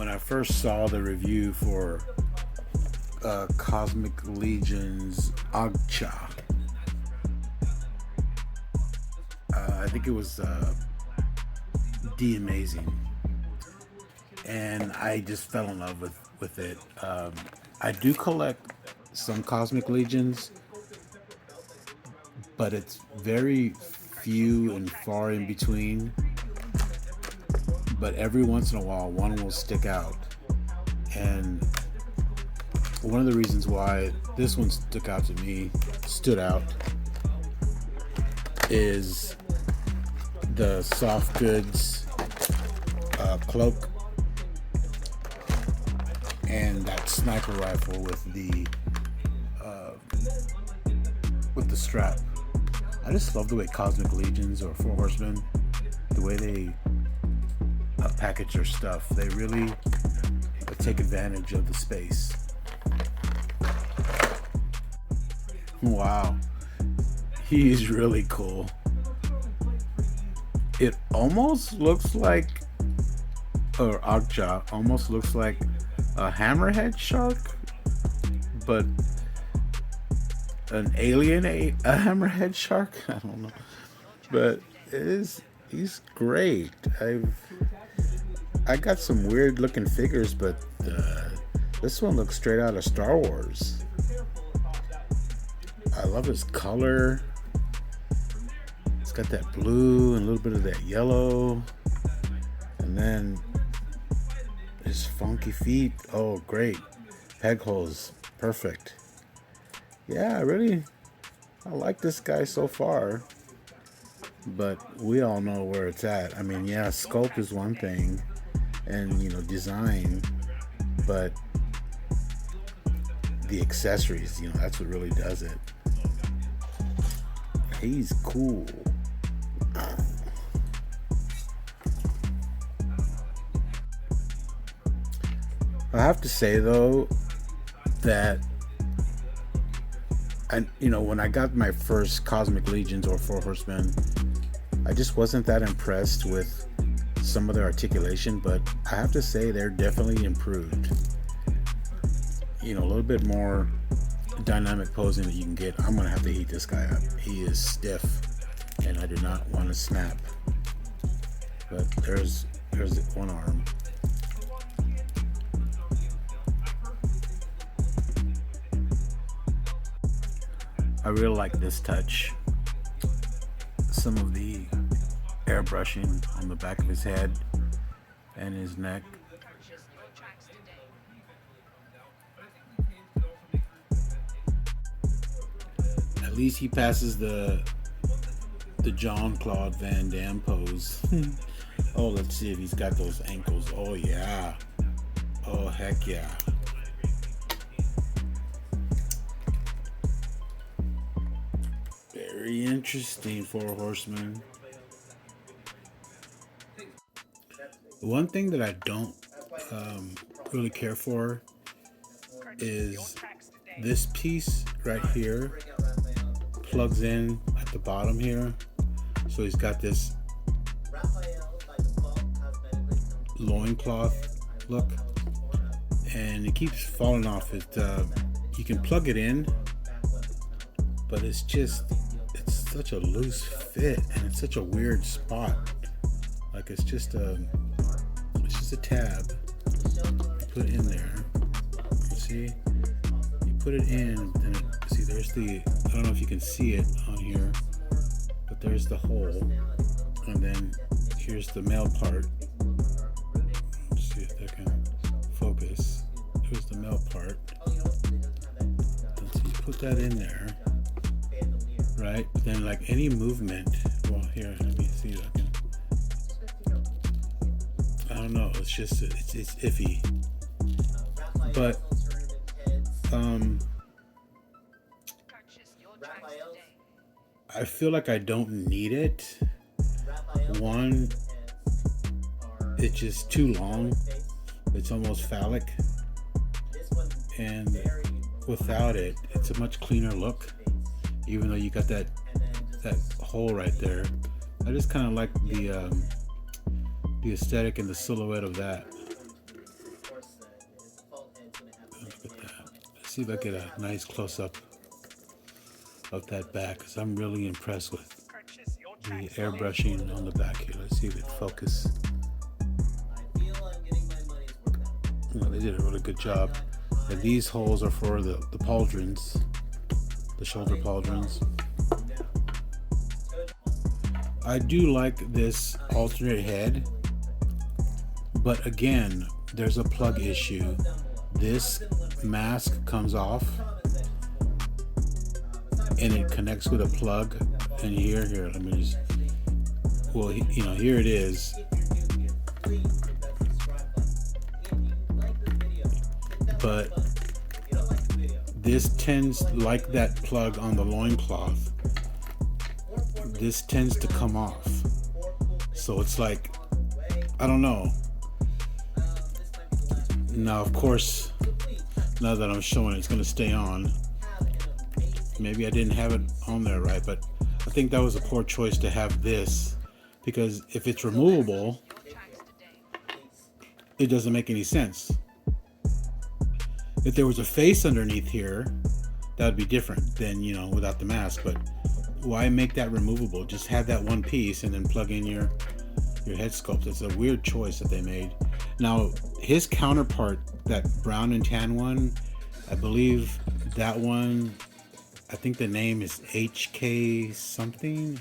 when I first saw the review for Cosmic Legion's Ahgcha, I think it was amazing, and I just fell in love with it. I do collect some Cosmic Legions, but it's very few and far in between. But every once in a while, one will stick out, and one of the reasons why this one stood out, is the soft goods cloak and that sniper rifle with the strap. I just love the way Cosmic Legions or Four Horsemen, the way they package their stuff. They really take advantage of the space. Wow, he's really cool. It almost looks like, or Ahgcha almost looks like a hammerhead shark, but an alien a hammerhead shark. I don't know, but he's great. I got some weird looking figures, but this one looks straight out of Star Wars. I love his color. It's got that blue and a little bit of that yellow, and then his funky feet. Oh, great. Peg holes. Perfect. Yeah, I like this guy so far, but we all know where it's at. I mean, yeah, sculpt is one thing, and design, but the accessories, that's what really does it. He's cool. I have to say though that when I got my first Cosmic Legions or Four Horsemen, I just wasn't that impressed with some of their articulation, but I have to say they're definitely improved. A little bit more dynamic posing that you can get. I'm gonna have to heat this guy up. He is stiff, and I do not want to snap. But there's one arm. I really like this touch. Some of the airbrushing on the back of his head and his neck. At least he passes the Jean-Claude Van Damme pose. Oh, let's see if he's got those ankles. Oh yeah. Oh heck yeah. Very interesting, Four Horsemen. One thing that I don't really care for is this piece right here plugs in at the bottom here. So he's got this loincloth look, and it keeps falling off. You can plug it in, but it's such a loose fit, and it's such a weird spot. Like it's just a tab. You put it in there. You see? You put it in, and see there's I don't know if you can see it on here, but there's the hole, and then here's the male part. Let's see if that can focus. Here's the male part. And so you put that in there, right? But then like any movement, well here, let me see if I can. I don't know, it's just it's iffy. But I feel like I don't need it. One, it's just too long. It's almost phallic. And without it, it's a much cleaner look. Even though you got that hole right there. I just kind of like the aesthetic and the silhouette of that. Look at that. Let's see if I get a nice close-up of that back, because I'm really impressed with the airbrushing on the back here. Let's see if it focus. They did a really good job. And these holes are for the pauldrons, the shoulder pauldrons. I do like this alternate head, but again, there's a plug issue. This mask comes off and it connects with a plug. And here, let me just, well, here it is. But this tends, like that plug on the loincloth, this tends to come off. So it's like, I don't know. Now, of course, now that I'm showing it, it's going to stay on. Maybe I didn't have it on there right, but I think that was a poor choice to have this, because if it's removable, it doesn't make any sense. If there was a face underneath here, that would be different than, without the mask. But why make that removable? Just have that one piece and then plug in your head sculpt. It's a weird choice that they made. Now, his counterpart, that brown and tan one, I believe that one, I think the name is HK something.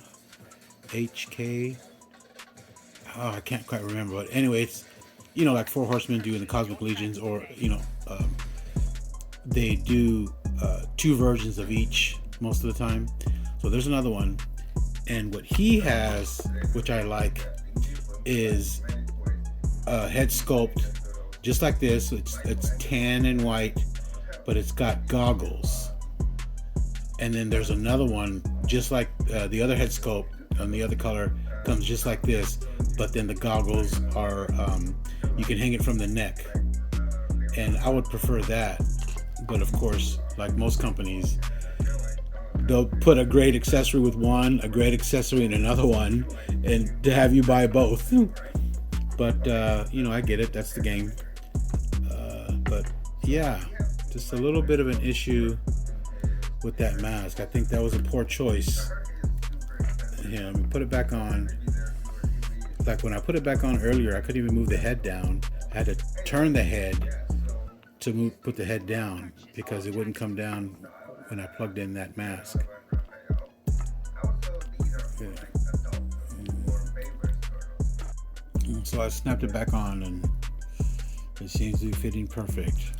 HK. Oh, I can't quite remember. But anyway, it's, like Four Horsemen do in the Cosmic Legions, or, they do 2 versions of each most of the time. So there's another one. And what he has, which I like, is a head sculpt just like this. It's tan and white, but it's got goggles. And then there's another one just like the other head sculpt on the other color, comes just like this, but then the goggles are you can hang it from the neck. And I would prefer that. But of course, like most companies, they'll put a great accessory with one, a great accessory in another one, and to have you buy both. But I get it, that's the game. But yeah, just a little bit of an issue with that mask. I think that was a poor choice. Let me put it back on. Like when I put it back on earlier, I couldn't even move the head down. I had to turn the head to put the head down, because it wouldn't come down when I plugged in that mask. Yeah. So I snapped it back on and it seems to be fitting perfect.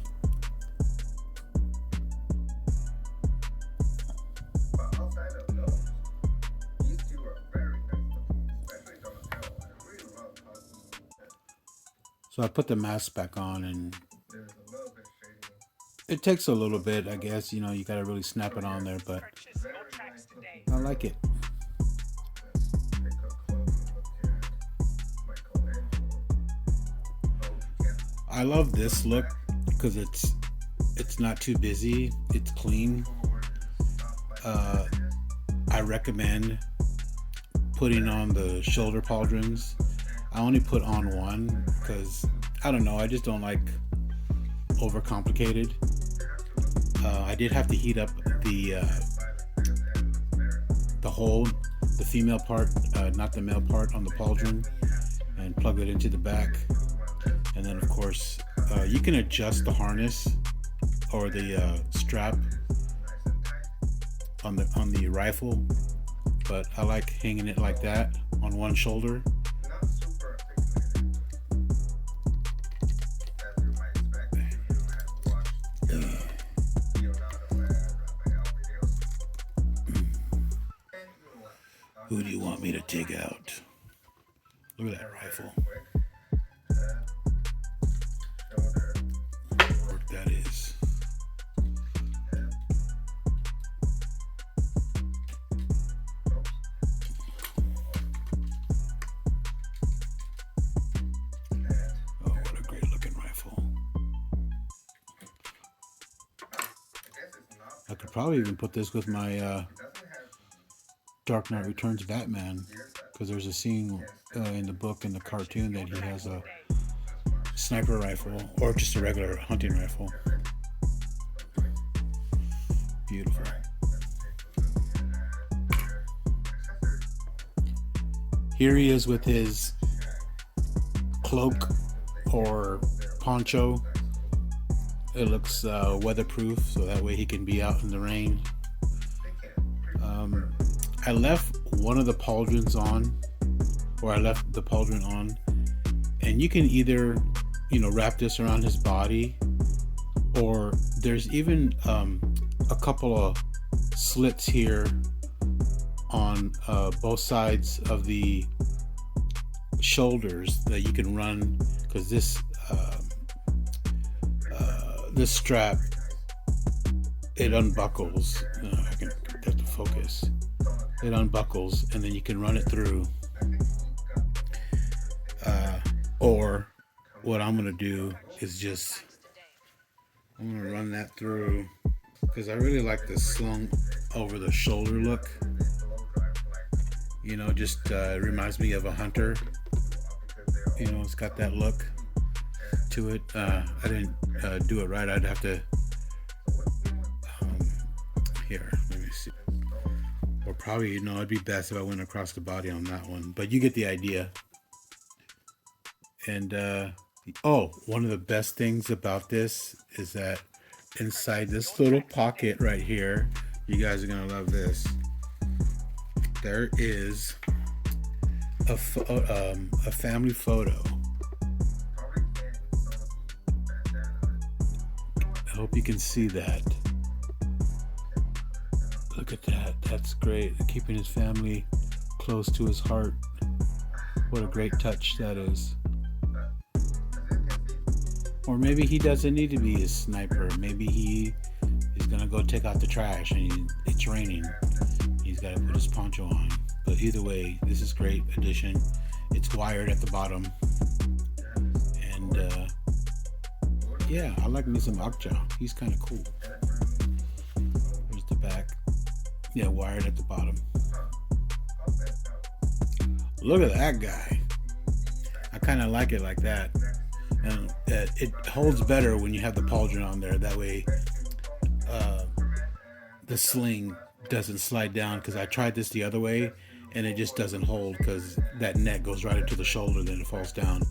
So I put the mask back on, and it takes a little bit, I guess. You gotta really snap it on there, but I like it. I love this look because it's not too busy. It's clean. I recommend putting on the shoulder pauldrons. I only put on one because I don't know. I just don't like overcomplicated. I did have to heat up the hole, the female part, not the male part on the pauldron, and plug it into the back. And then of course you can adjust the harness or the strap on the rifle, but I like hanging it like that on one shoulder. Who do you want me to take out? Look at that rifle. Work that is. Oh, what a great looking rifle. I could probably even put this with my Dark Knight Returns Batman, because there's a scene in the book, in the cartoon, that he has a sniper rifle, or just a regular hunting rifle. Beautiful. Here he is with his cloak or poncho. It looks weatherproof, so that way he can be out in the rain. I left one of the pauldrons on, or I left the pauldron on, and you can either, wrap this around his body, or there's even a couple of slits here on both sides of the shoulders that you can run, because this strap, it unbuckles. I can get the focus. It unbuckles, and then you can run it through. Or what I'm gonna do is I'm gonna run that through, because I really like the slung over the shoulder look. It reminds me of a hunter. It's got that look to it. I didn't do it right. I'd have to here, let me see. Or probably, it'd be best if I went across the body on that one, but you get the idea. And one of the best things about this is that inside this little pocket right here, you guys are gonna love this. There is a family photo. I hope you can see that. Look at that. That's great. Keeping his family close to his heart. What a great touch that is. Or maybe he doesn't need to be a sniper. Maybe he is gonna go take out the trash and it's raining. He's got to put his poncho on. But either way, this is great addition. It's wired at the bottom. And yeah, I like me some Ahgcha. He's kind of cool. Here's the back. Yeah, wired at the bottom. Look at that guy. I kind of like it like that. And it holds better when you have the pauldron on there. That way the sling doesn't slide down, because I tried this the other way and it just doesn't hold, because that neck goes right into the shoulder, then it falls down.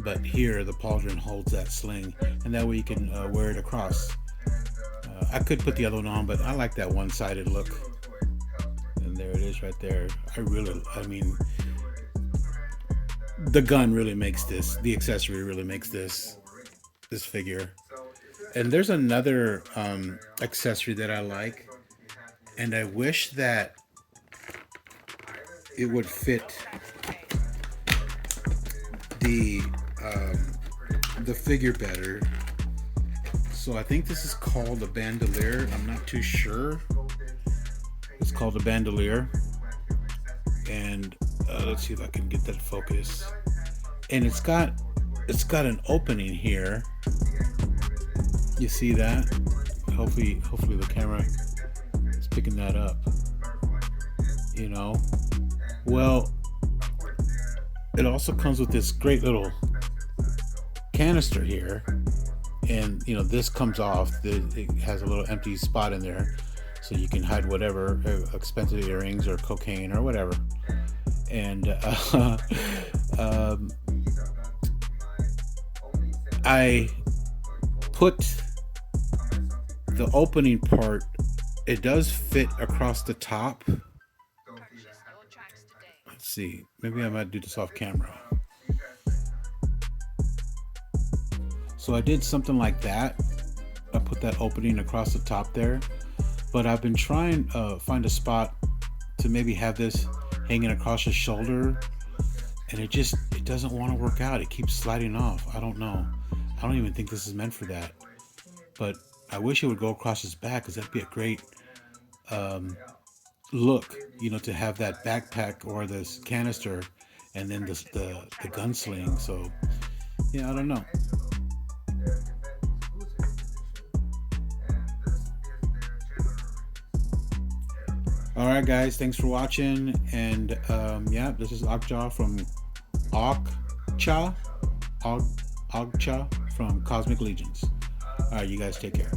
But here the pauldron holds that sling, and that way you can wear it across. I could put the other one on, but I like that one-sided look. And there it is right there. I mean, the gun really makes this, the accessory really makes this figure. And there's another accessory that I like, and I wish that it would fit the figure better. So I think this is called a bandolier. I'm not too sure. It's called a bandolier. And let's see if I can get that focus. And it's got an opening here. You see that? Hopefully the camera is picking that up. Well, it also comes with this great little canister here, and this comes off. It has a little empty spot in there, so you can hide whatever expensive earrings or cocaine or whatever. And I put the opening part. It does fit across the top. Let's see. Maybe I might do this off camera. So I did something like that. I put that opening across the top there. But I've been trying to find a spot to maybe have this hanging across his shoulder, and it doesn't want to work out. It keeps sliding off. I don't know. I don't even think this is meant for that. But I wish it would go across his back, because that'd be a great look, to have that backpack or this canister and then the gunsling. So yeah, I don't know. All right, guys, thanks for watching. And yeah, this is Ahgcha from Ahgcha from Cosmic Legions. All right, you guys take care.